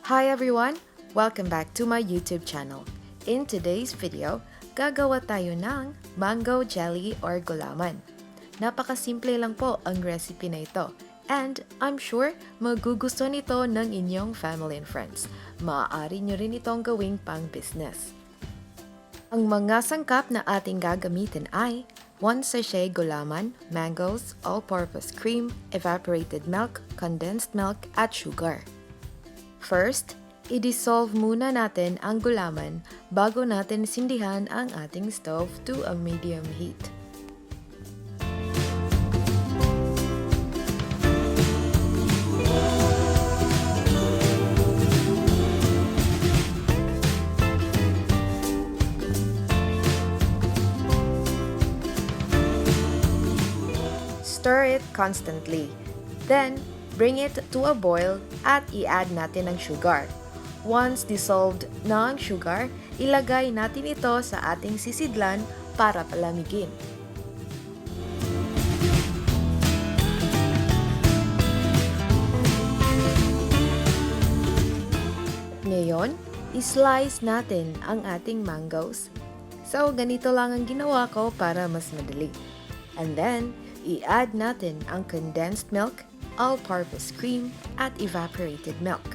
Hi everyone! Welcome back to my YouTube channel. In today's video, gagawa tayo ng mango jelly or gulaman. Napakasimple lang po ang recipe na ito. And I'm sure magugusto nito ng inyong family and friends. Maaari nyo rin itong gawing pang business. Ang mga sangkap na ating gagamitin ay 1 sachet gulaman, mangoes, all-purpose cream, evaporated milk, condensed milk, at sugar. First, i-dissolve muna natin ang gulaman bago natin sindihan ang ating stove to a medium heat. Stir it constantly. Then, bring it to a boil at i-add natin ang sugar. Once dissolved na ang sugar, ilagay natin ito sa ating sisidlan para palamigin. Ngayon, i-slice natin ang ating mangoes. So, ganito lang ang ginawa ko para mas madali. And then, i-add natin ang condensed milk, all-purpose cream, at evaporated milk.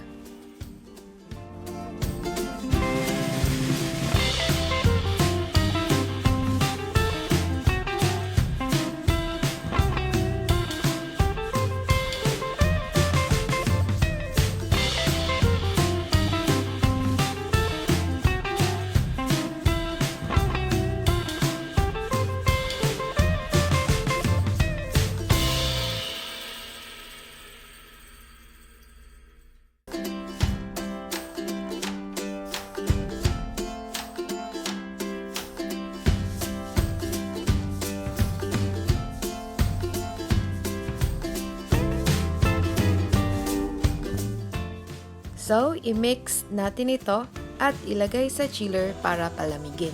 So, i-mix natin ito at ilagay sa chiller para palamigin.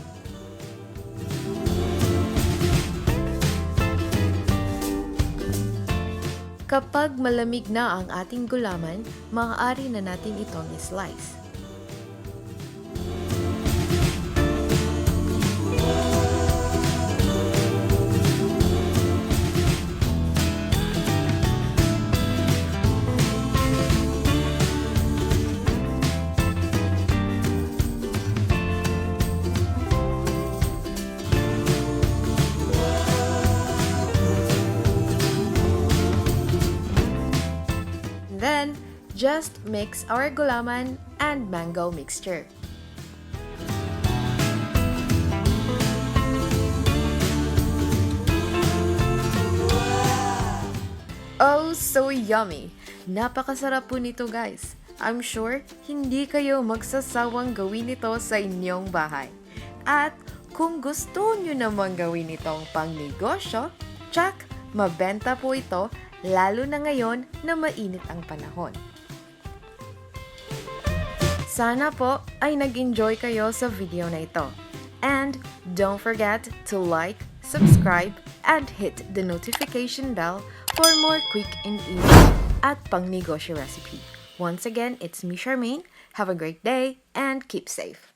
Kapag malamig na ang ating gulaman, maaari na natin itong i-slice. Then, just mix our gulaman and mango mixture. Oh, so yummy! Napakasarap po nito, guys. I'm sure hindi kayo magsasawang gawin ito sa inyong bahay. At kung gusto nyo namang gawin itong pangnegosyo, tsak, mabenta po ito lalo na ngayon na mainit ang panahon. Sana po ay nag-enjoy kayo sa video na ito. And don't forget to like, subscribe, and hit the notification bell for more quick and easy at pangnegosyo recipe. Once again, it's me, Charmaine. Have a great day and keep safe.